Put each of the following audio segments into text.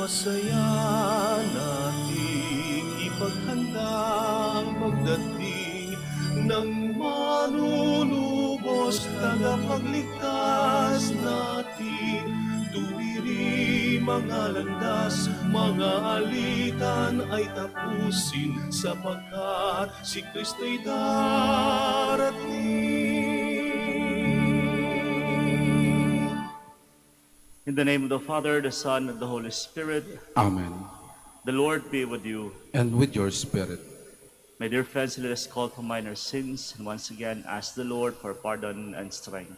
masaya nating ipaghandang pagdating ng manunubos tagapagligtas natin. Tuwiri mga landas, mga alitan ay tapusin sapagkat si Kristo'y darating. In the name of the Father, the Son, and the Holy Spirit. Amen. The Lord be with you. And with your spirit. My dear friends, let us call to mind our sins and once again ask the Lord for pardon and strength.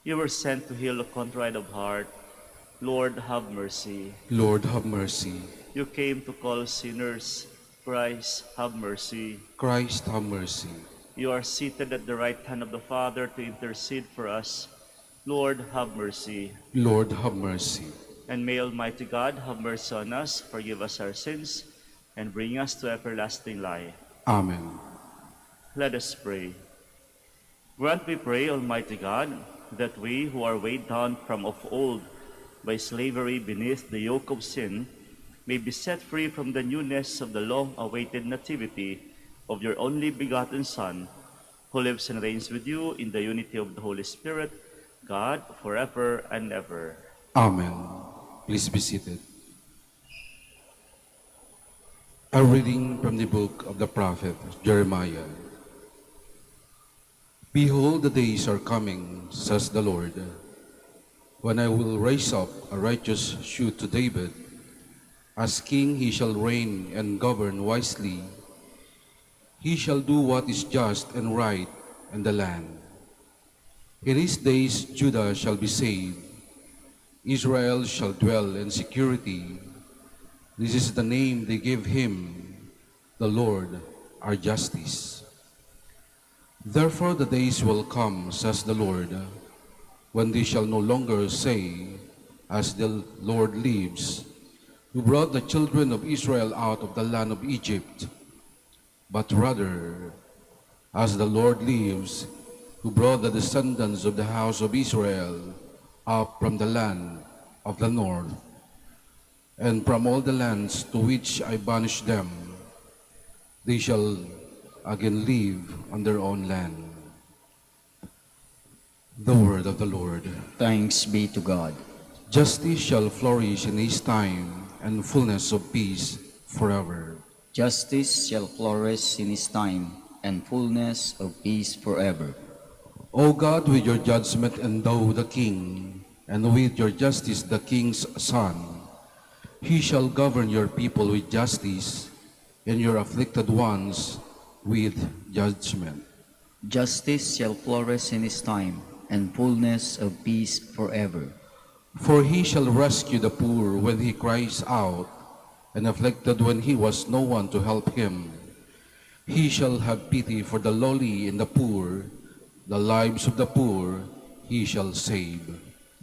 You were sent to heal the contrite of heart. Lord, have mercy. Lord, have mercy. You came to call sinners. Christ, have mercy. Christ, have mercy. You are seated at the right hand of the Father to intercede for us. Lord, have mercy. Lord, have mercy. And may Almighty God have mercy on us, forgive us our sins, and bring us to everlasting life. Amen. Let us pray. Grant, we pray, Almighty God, that we who are weighed down from of old by slavery beneath the yoke of sin may be set free from the newness of the long-awaited nativity of your only begotten Son, who lives and reigns with you in the unity of the Holy Spirit, God, forever and ever. Amen. Please be seated. A reading from the book of the prophet Jeremiah. Behold, the days are coming, says the Lord, when I will raise up a righteous shoot to David. As king he shall reign and govern wisely. He shall do what is just and right in the land. In his days Judah shall be saved, Israel shall dwell in security. This is the name they give him, the Lord our justice. Therefore the days will come, says the Lord, when they shall no longer say, as the Lord lives, who brought the children of Israel out of the land of Egypt, but rather, as the Lord lives, who brought the descendants of the house of Israel up from the land of the north, and from all the lands to which I banished them. They shall again live on their own land. The word of the Lord. Thanks be to God. Justice shall flourish in his time, and fullness of peace forever. Justice shall flourish in his time, and fullness of peace forever. O God, with your judgment endow the king, and with your justice the king's son. He shall govern your people with justice, and your afflicted ones with judgment. Justice shall flourish in his time, and fullness of peace forever. For he shall rescue the poor when he cries out, and afflicted when he was no one to help him. He shall have pity for the lowly and the poor. The lives of the poor he shall save.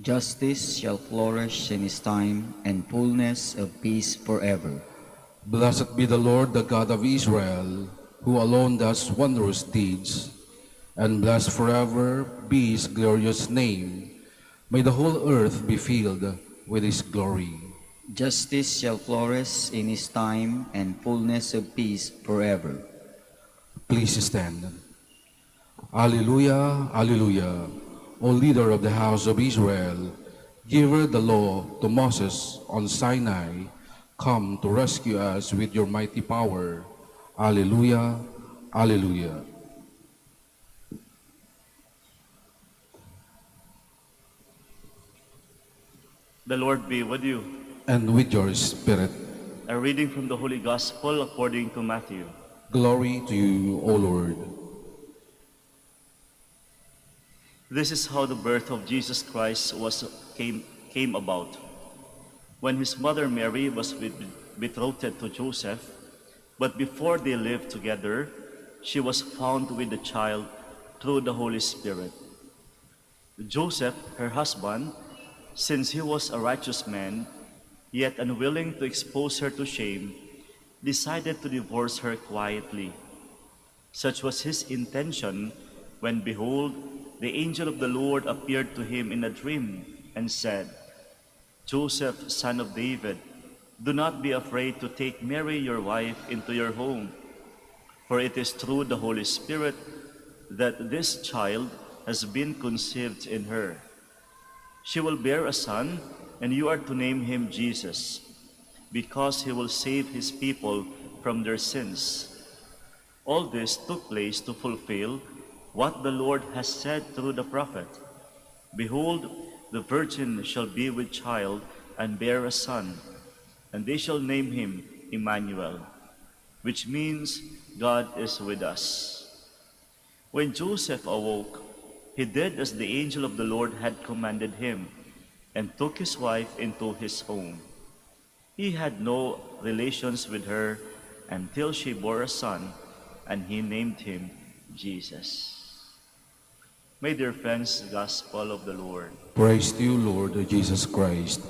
Justice shall flourish in his time, and fullness of peace forever. Blessed be the Lord, the God of Israel, who alone does wondrous deeds. And blessed forever be his glorious name. May the whole earth be filled with his glory. Justice shall flourish in his time, and fullness of peace forever. Please stand. Alleluia, alleluia. O leader of the house of Israel, giver the law to Moses on Sinai, come to rescue us with your mighty power. Alleluia, alleluia. The Lord be with you. And with your spirit. A reading from the Holy Gospel according to Matthew. Glory to you, O Lord. This is how the birth of Jesus Christ came about. When his mother Mary was betrothed to Joseph, but before they lived together, she was found with the child through the Holy Spirit. Joseph, her husband, since he was a righteous man, yet unwilling to expose her to shame, decided to divorce her quietly. Such was his intention when, behold, the angel of the Lord appeared to him in a dream and said, Joseph, son of David, do not be afraid to take Mary, your wife, into your home, for it is through the Holy Spirit that this child has been conceived in her. She will bear a son, and you are to name him Jesus, because he will save his people from their sins. All this took place to fulfill what the Lord has said through the prophet. Behold, the virgin shall be with child and bear a son, and they shall name him Emmanuel, which means God is with us. When Joseph awoke, he did as the angel of the Lord had commanded him, and took his wife into his home. He had no relations with her until she bore a son, and he named him Jesus. My dear friends, the Gospel of the Lord. Praise to you, Lord Jesus Christ.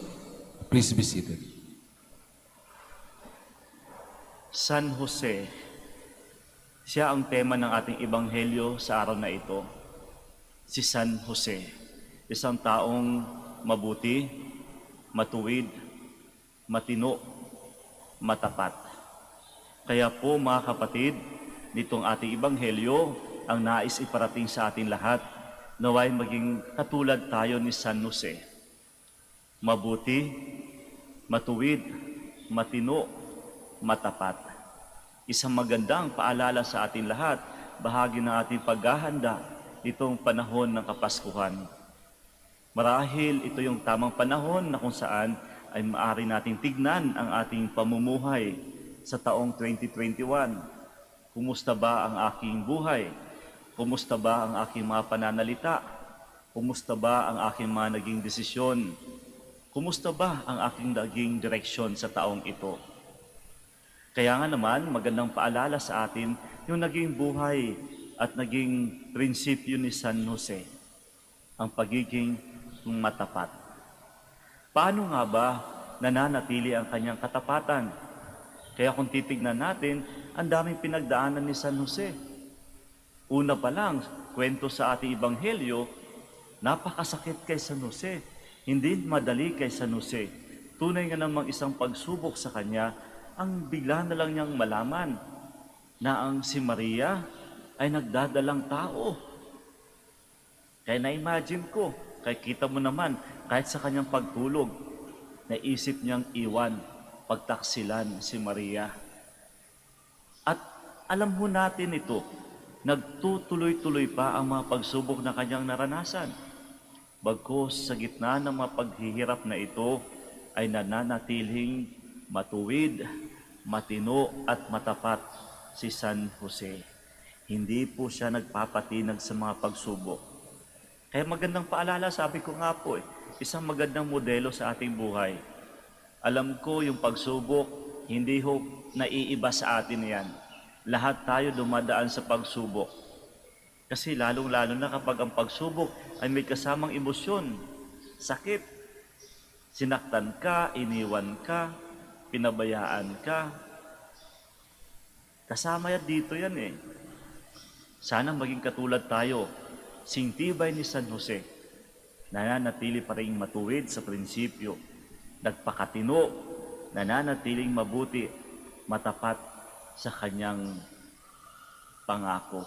Please be seated. San Jose, siya ang tema ng ating ebanghelyo sa araw na ito. Si San Jose, isang taong mabuti, matuwid, matino, matapat. Kaya po mga kapatid, nitong ating ebanghelyo, ang nais iparating sa ating lahat, naway maging katulad tayo ni San Jose. Mabuti, matuwid, matino, matapat. Isang magandang paalala sa ating lahat, bahagi ng ating paghahanda itong panahon ng Kapaskuhan. Marahil ito yung tamang panahon na kung saan ay maaari nating tignan ang ating pamumuhay sa taong 2021. Kumusta ba ang aking buhay? Kumusta ba ang aking mga pananalita? Kumusta ba ang aking mga naging desisyon? Kumusta ba ang aking naging direksyon sa taong ito? Kaya nga naman, magandang paalala sa atin yung naging buhay at naging prinsipyo ni San Jose, ang pagiging matapat. Paano nga ba nananatili ang kanyang katapatan? Kaya kung titignan natin, ang daming pinagdaanan ni San Jose. Una pa lang, kwento sa ating ebanghelyo, napakasakit kay San Jose. Hindi madali kay San Jose. Tunay nga namang isang pagsubok sa kanya, ang bigla na lang niyang malaman na ang si Maria ay nagdadalang tao. Kaya na-imagine ko, kaya kita mo naman, kahit sa kanyang pagtulog, naisip niyang iwan, pagtaksilan si Maria. At alam mo natin ito, nagtutuloy-tuloy pa ang mga pagsubok na kanyang naranasan. Bagkus sa gitna ng mga paghihirap na ito, ay nananatiling matuwid, matino at matapat si San Jose. Hindi po siya nagpapatinag sa mga pagsubok. Kaya magandang paalala, sabi ko nga po, isang magandang modelo sa ating buhay. Alam ko yung pagsubok, hindi ho naiiba sa atin yan. Lahat tayo dumadaan sa pagsubok. Kasi lalong-lalo na kapag ang pagsubok ay may kasamang emosyon, sakit, sinaktan ka, iniwan ka, pinabayaan ka. Kasama yan dito yan eh. Sana maging katulad tayo, singtibay ni San Jose, nananatili pa rin matuwid sa prinsipyo, nagpakatino, nananatiling mabuti, matapat sa kanyang pangako.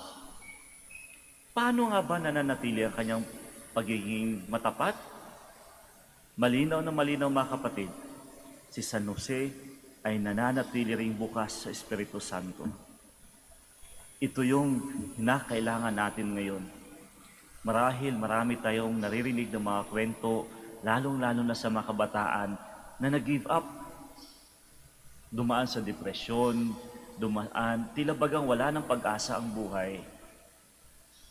Paano nga ba nananatili ang kanyang pagiging matapat? Malinaw na malinaw mga kapatid, si San Jose ay nananatili ring bukas sa Espiritu Santo. Ito yung hinakailangan natin ngayon. Marahil marami tayong naririnig ng mga kwento, lalong-lalo na sa mga kabataan, na nag-give up. Dumaan sa depresyon, tila bagang wala ng pag-asa ang buhay.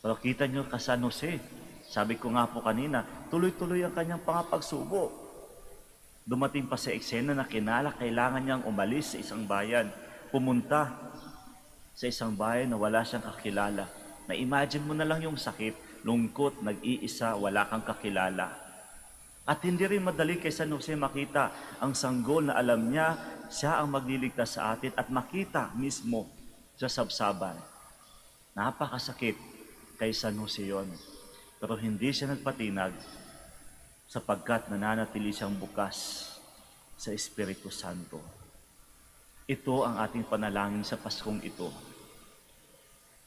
Pero kita nyo ka San Jose, sabi ko nga po kanina, tuloy-tuloy ang kanyang pagsubok. Dumating pa sa eksena na kailangan niyang umalis sa isang bayan, pumunta sa isang bayan na wala siyang kakilala. Na-imagine mo na lang yung sakit, lungkot, nag-iisa, wala kang kakilala. At hindi rin madali kay San Jose makita ang sanggol na alam niya, siya ang magliligtas sa atin at makita mismo sa sabsaban. Napakasakit kay San Jose yon. Pero hindi siya nagpatinag. sapagkat nananatili siyang bukas sa Espiritu Santo. Ito ang ating panalangin sa Paskong ito.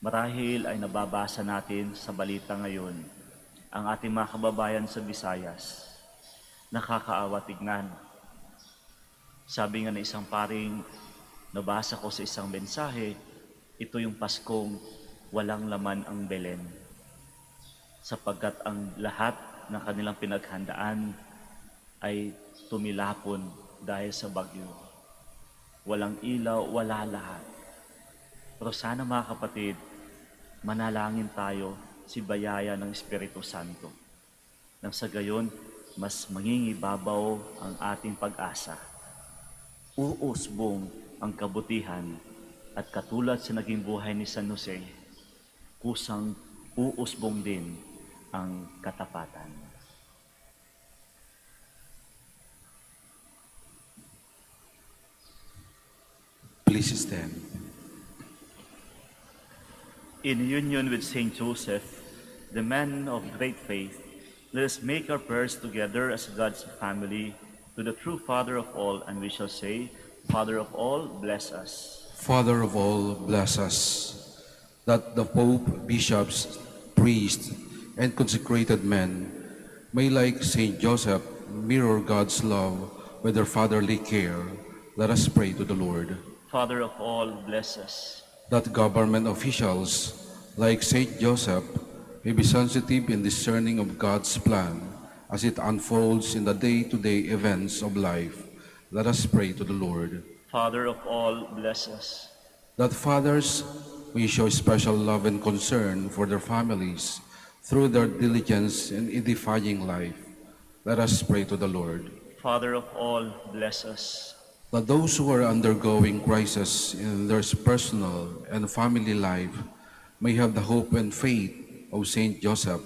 Marahil ay nababasa natin sa balita ngayon ang ating mga kababayan sa Visayas. Nakakaawa tignan. Sabi nga ng isang paring nabasa ko sa isang mensahe, ito yung Paskong walang laman ang Belen. Sapagkat ang lahat ng kanilang pinaghandaan ay tumilapon dahil sa bagyo. Walang ilaw, wala lahat. Pero sana mga kapatid, manalangin tayo si bayaya ng Espiritu Santo. Nang sa gayon, mas mangingibabaw ang ating pag-asa. Uusbong ang kabutihan at katulad sa naging buhay ni San Jose, kusang uusbong din ang katapatan. Please stand. In union with Saint Joseph, the man of great faith, let us make our prayers together as God's family to the true Father of all, and we shall say, Father of all, bless us. Father of all, bless us, that the Pope, bishops, priests, and consecrated men may, like Saint Joseph, mirror God's love with their fatherly care. Let us pray to the Lord. Father of all, bless us. That government officials, like Saint Joseph, may be sensitive and discerning of God's plan as it unfolds in the day-to-day events of life. Let us pray to the Lord. Father of all, bless us. That fathers may show special love and concern for their families through their diligence in edifying life. Let us pray to the Lord. Father of all, bless us. That those who are undergoing crisis in their personal and family life may have the hope and faith of Saint Joseph.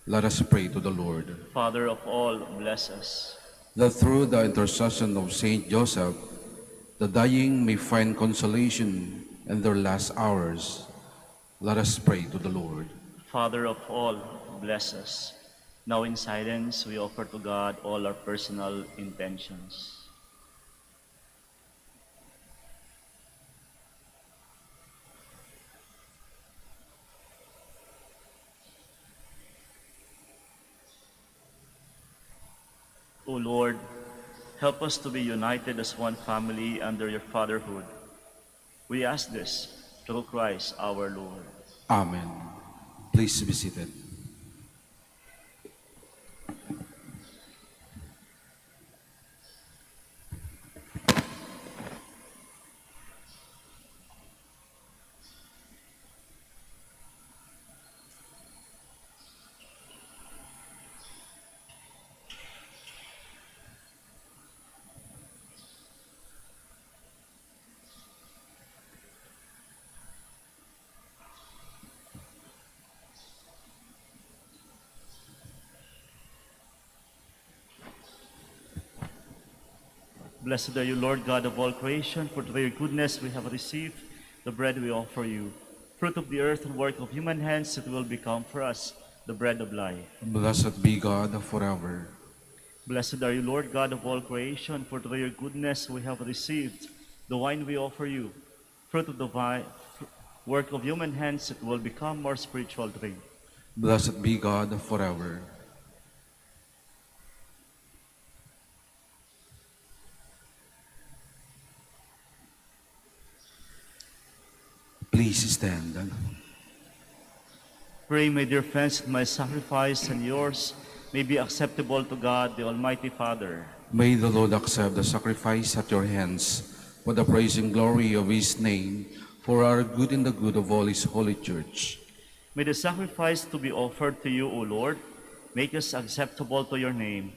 Let us pray to the Lord. Father of all, bless us. That through the intercession of Saint Joseph, the dying may find consolation in their last hours. Let us pray to the Lord. Father of all, bless us. Now in silence, we offer to God all our personal intentions. O Lord, help us to be united as one family under your fatherhood. We ask this through Christ our Lord. Amen. Please be seated. Blessed are you, Lord God of all creation, for through your goodness we have received the bread we offer you. Fruit of the earth and work of human hands, it will become for us the bread of life. Blessed be God forever. Blessed are you, Lord God of all creation, for through your goodness we have received the wine we offer you. Fruit of the work of human hands, it will become our spiritual drink. Blessed be God forever. Please stand. Pray, my dear friends, that my sacrifice and yours may be acceptable to God, the Almighty Father. May the Lord accept the sacrifice at your hands for the praise and glory of his name, for our good and the good of all his holy church. May the sacrifice to be offered to you, O Lord, make us acceptable to your name,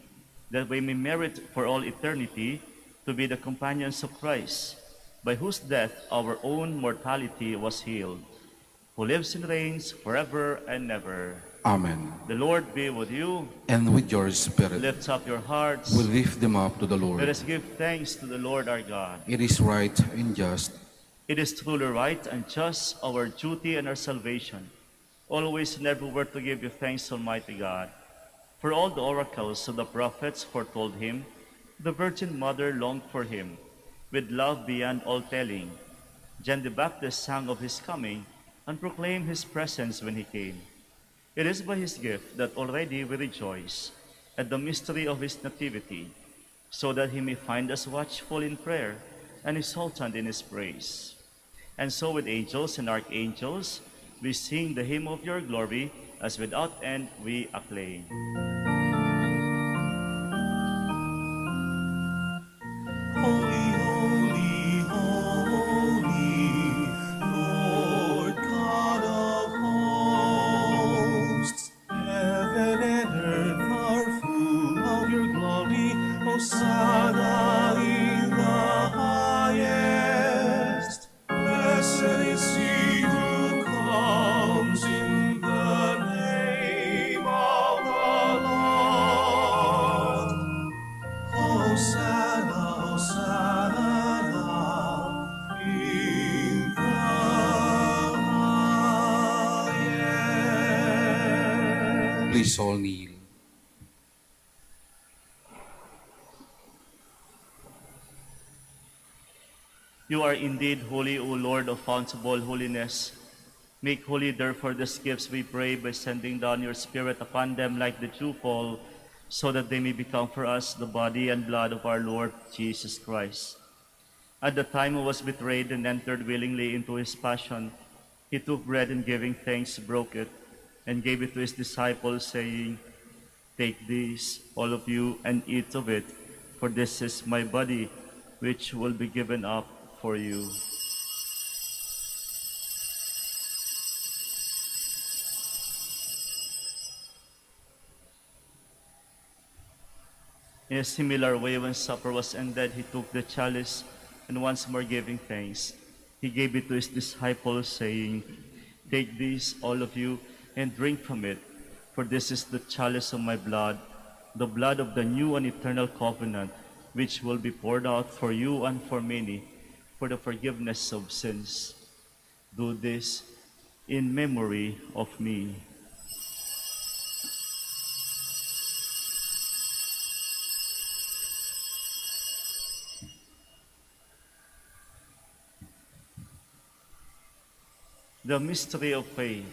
that we may merit for all eternity to be the companions of Christ, by whose death our own mortality was healed, who lives and reigns forever and ever. Amen. The Lord be with you. And with your spirit, Lift up your hearts. we lift them up to the Lord. Let us give thanks to the Lord our God. It is right and just. It is truly right and just, our duty and our salvation, always and everywhere to give you thanks, Almighty God. For all the oracles of the prophets foretold him, the Virgin Mother longed for him, with love beyond all telling. John the Baptist sang of his coming, and proclaimed his presence when he came. It is by his gift that already we rejoice at the mystery of his nativity, so that he may find us watchful in prayer and exultant in his praise. And so with angels and archangels, we sing the hymn of your glory, as without end we acclaim. Holy, holy, holy, Lord God of hosts. Heaven and earth are full of your glory. Hosanna in the highest. Blessed is he who comes in the name of the Lord. Hosanna, Hosanna in the highest. Please all kneel. You are indeed holy, O Lord of fanciful holiness. Make holy, therefore, these gifts, we pray, by sending down your Spirit upon them like the dewfall, so that they may become for us the body and blood of our Lord Jesus Christ. At the time he was betrayed and entered willingly into his passion, he took bread and giving thanks, broke it, and gave it to his disciples, saying, "Take this, all of you, and eat of it, for this is my body, which will be given up for you." In a similar way, when supper was ended, he took the chalice, and once more giving thanks, he gave it to his disciples, saying, "Take this, all of you, and drink from it, for this is the chalice of my blood, the blood of the new and eternal covenant, which will be poured out for you and for many, for the forgiveness of sins. Do this in memory of me." The mystery of faith.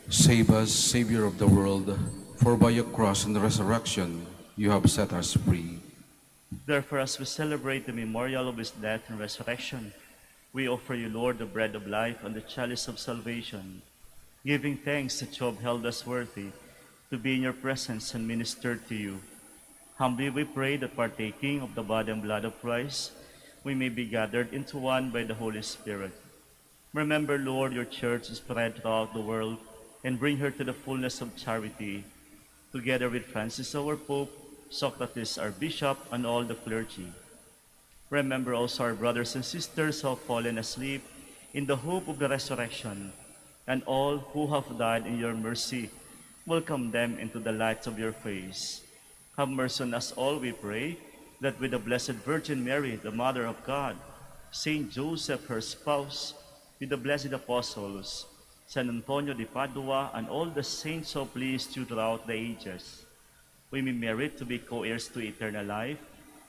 Save us, Savior of the world, for by your cross and resurrection you have set us free. Therefore, as we celebrate the memorial of his death and resurrection, we offer you, Lord, the bread of life and the chalice of salvation, giving thanks that you have held us worthy to be in your presence and minister to you. Humbly we pray that, partaking of the body and blood of Christ, we may be gathered into one by the Holy Spirit. Remember, Lord, your church spread throughout the world, and bring her to the fullness of charity, together with Francis our Pope, Socrates our Bishop, and all the clergy. Remember also our brothers and sisters who have fallen asleep in the hope of the resurrection, and all who have died in your mercy. Welcome them into the light of your face. Have mercy on us all, we pray, that with the Blessed Virgin Mary, the Mother of God, Saint Joseph, her spouse, with the blessed apostles, San Antonio de Padua, and all the saints who pleased you throughout the ages, we may merit to be co-heirs to eternal life,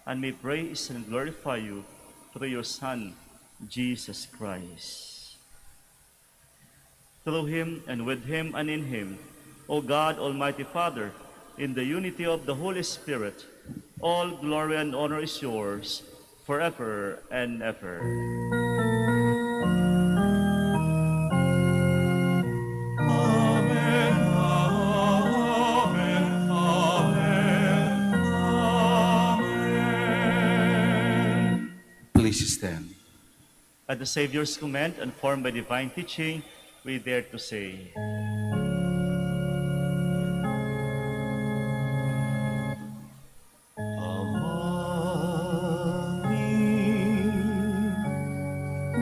and may praise and glorify you through your Son, Jesus Christ. Through him, and with him, and in him, O God, Almighty Father, in the unity of the Holy Spirit, all glory and honor is yours, forever and ever. Amen, amen, amen, amen. Please stand. At the Savior's command and formed by divine teaching, we dare to say, Amangin,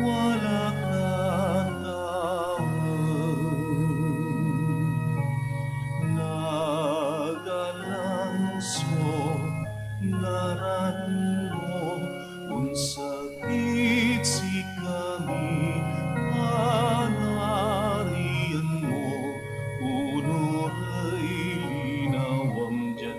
wala kang tawag. Nagalanso, naran mo, unsakit si kami, panarian mo, uno ay linawang dyan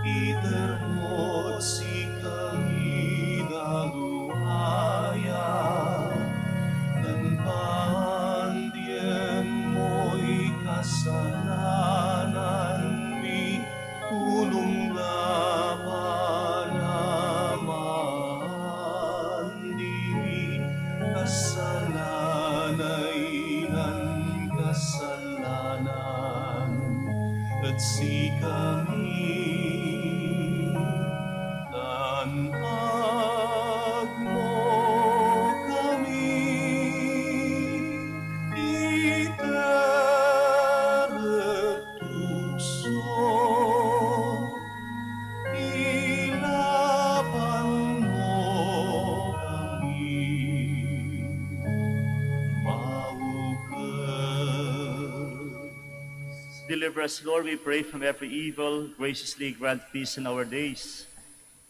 itermo't si kami naluhaya, dan pandiem mo'y kasalanan mi, tulong na panaman diri, kasalanay nan kasalanan, at si kami tanag mo kami, iteret tukso, ilaban mo kami, maugat. Deliver us, Lord, we pray, from every evil. Graciously grant peace in our days,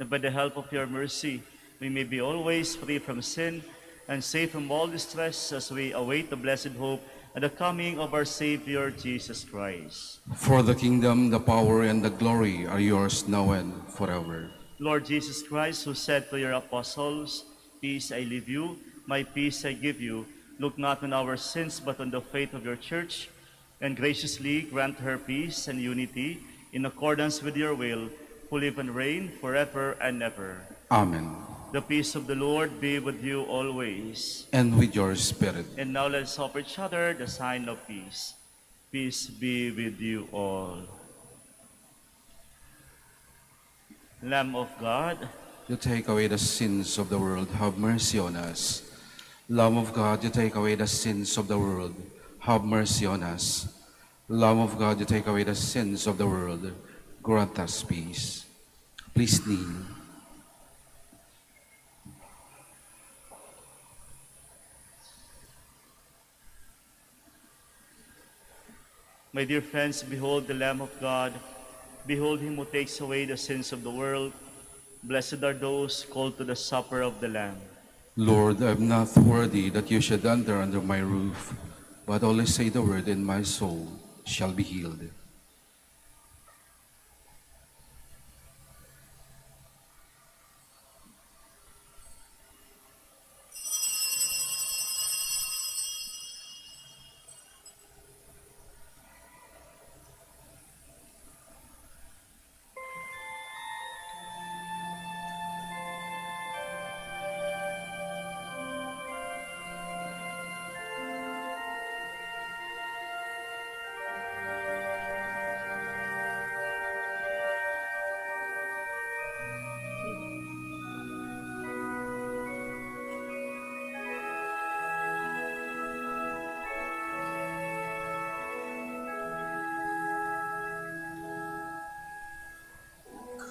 that by the help of your mercy we may be always free from sin and safe from all distress, as we await the blessed hope and the coming of our Savior Jesus Christ. For the kingdom, the power, and the glory are yours now and forever. Lord Jesus Christ, who said to your apostles, "Peace I leave you, my peace I give you," look not on our sins but on the faith of your church, and graciously grant her peace and unity in accordance with your will, who live and reign forever and ever. Amen. The peace of the Lord be with you always. And with your spirit. And now let us offer each other the sign of peace. Peace be with you all. Lamb of God, You take away the sins of the world, have mercy on us. Lamb of God, you take away the sins of the world, have mercy on us. Lamb of God, you take away the sins of the world, grant us peace. Please kneel. my dear friends, behold the Lamb of God. Behold him who takes away the sins of the world. Blessed are those called to the supper of the Lamb. Lord, I am not worthy that you should enter under my roof, but only say the word, and my soul shall be healed.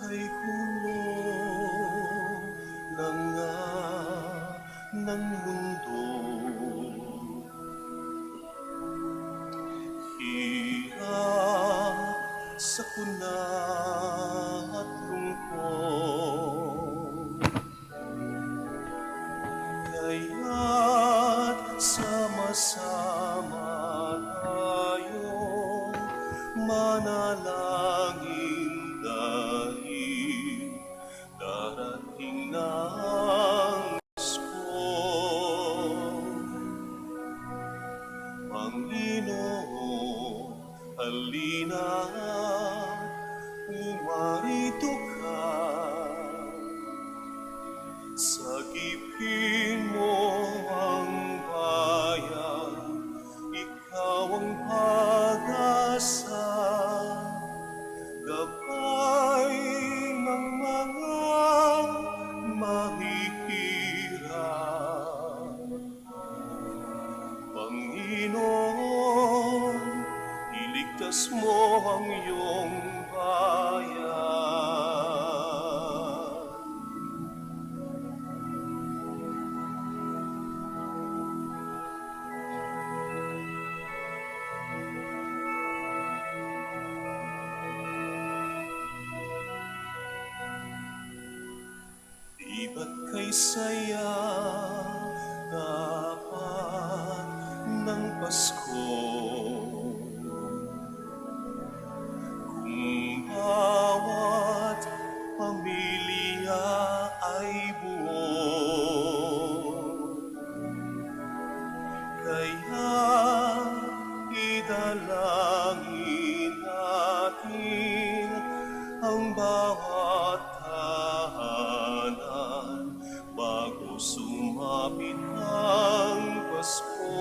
Kay gulo na nga ng mundo, hirap, sakuna at lungkot, kaya't sama-sama tayong manalangin dahil darating na ang Pasko. Panginoon, halina, umarito ka, sagipin mo ang bayan, ikaw ang pag-asa, gabay ng mga mahihirap. Panginoon, iligtas mo ang iyong bayan. Di ba't kay saya dapat ng Pasko? Kung bawat pamilya ay buo. Kaya idalangin natin ang bawat tahanan bago sumapit ang Pasko.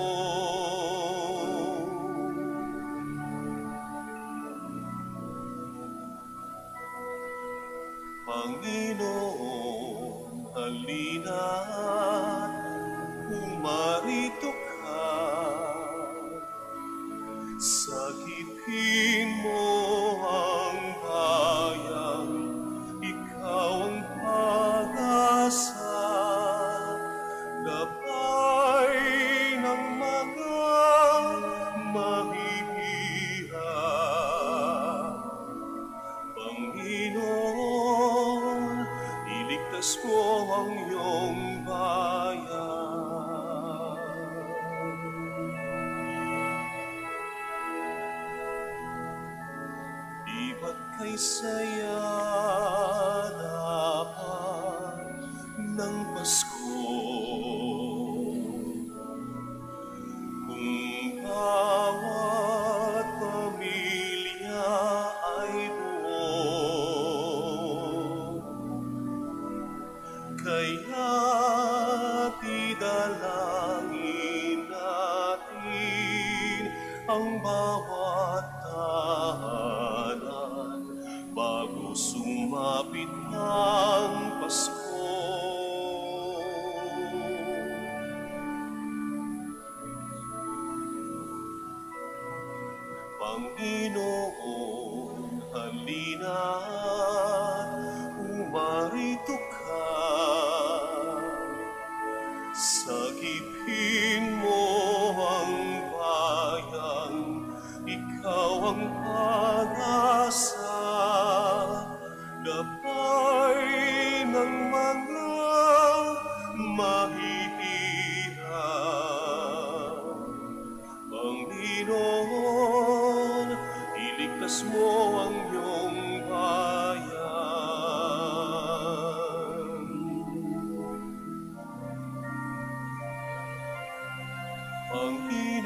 Panginoon, halina't umarito ka. Sagipin mo ang bayan, ikaw ang pag-asa. Gabay ng mga mahihirap. Panginoon, iligtas mo ang iyong bayan. Di ba't kay saya dapat ng Pasko? Kung bawat pamilya ay buo, kaya't idalangin natin ang bawat tahanan bago sumapit ang Pasko. Panginoon, halina't umarito ka. Sagipin mo ang bayan, ikaw ang pag-asa. Gabay ng mga mahihirap. Panginoon, iligtas mo ang iyong bayan.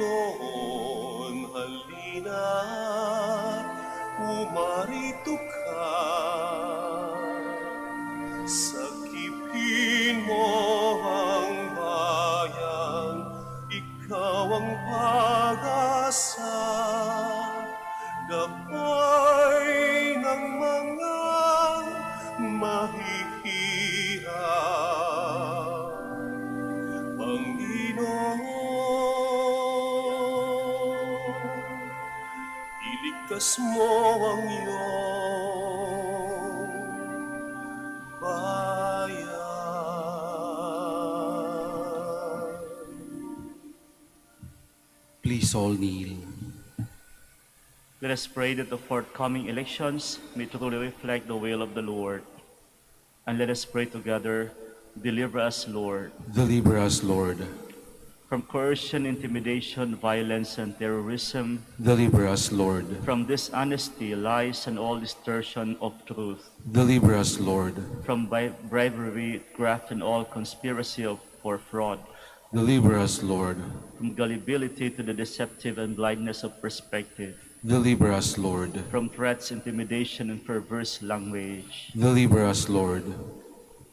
Panginoon, halina't umarito ka. Sagipin mo ang bayan, ikaw ang pag-asa. Gabay ng mga mahihirap. Panginoon, iligtas mo ang iyong bayan. Please all kneel. Let us pray that the forthcoming elections may truly reflect the will of the Lord. And let us pray together, deliver us, Lord, Deliver us, Lord. from coercion, intimidation, violence, and terrorism, Deliver us, Lord. from dishonesty, lies, and all distortion of truth, Deliver us, Lord. from bribery, graft, and all conspiracy for fraud, Deliver us, Lord. from gullibility to the deceptive and blindness of perspective, Deliver us, Lord. from threats, intimidation, and perverse language. Deliver us, Lord.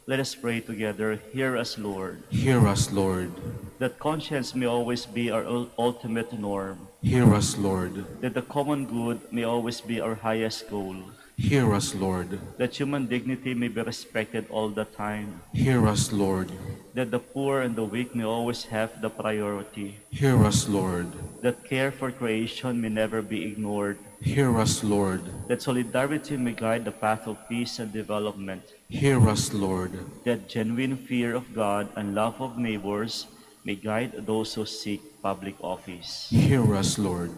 Let us pray together, hear us, Lord, Hear us, Lord. that conscience may always be our ultimate norm, Hear us, Lord. that the common good may always be our highest goal, Hear us, Lord. that human dignity may be respected all the time, Hear us, Lord. that the poor and the weak may always have the priority, Hear us, Lord. that care for creation may never be ignored, Hear us, Lord. that solidarity may guide the path of peace and development, Hear us, Lord. that genuine fear of God and love of neighbors may guide those who seek public office. Hear us, Lord.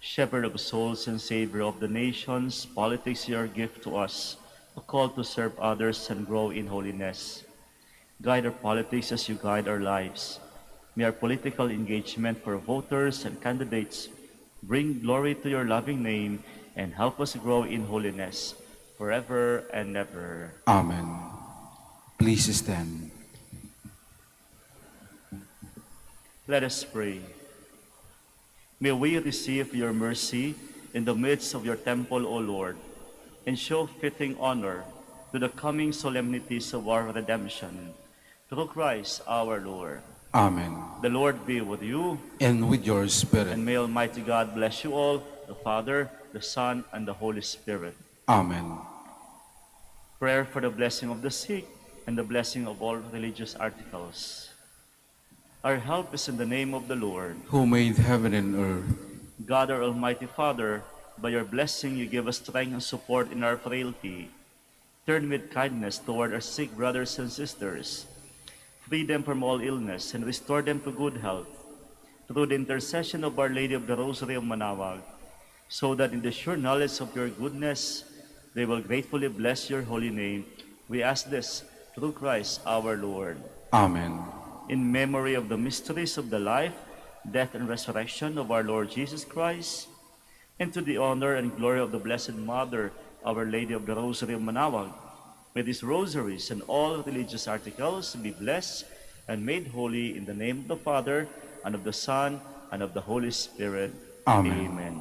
Shepherd of souls and Savior of the nations, politics is your gift to us, a call to serve others and grow in holiness. Guide our politics as you guide our lives. May our political engagement for voters and candidates bring glory to your loving name and help us grow in holiness. forever and ever. Amen. Please stand. Let us pray. May we receive your mercy in the midst of your temple, O Lord, and show fitting honor to the coming solemnities of our redemption. Through Christ our Lord. Amen. The Lord be with you, And with your spirit. and may Almighty God bless you all, the Father, the Son, and the Holy Spirit. Amen. Prayer for the blessing of the sick and the blessing of all religious articles. Our help is in the name of the Lord. Who made heaven and earth. God, our Almighty Father, by your blessing you give us strength and support in our frailty. Turn with kindness toward our sick brothers and sisters. Free them from all illness and restore them to good health. Through the intercession of Our Lady of the Rosary of Manaoag, so that in the sure knowledge of your goodness, they will gratefully bless your holy name. We ask this through Christ our Lord. Amen. In memory of the mysteries of the life, death, and resurrection of our Lord Jesus Christ, and to the honor and glory of the Blessed Mother, Our Lady of the Rosary of Manaoag, may these rosaries and all religious articles be blessed and made holy in the name of the Father, and of the Son, and of the Holy Spirit. Amen. Amen.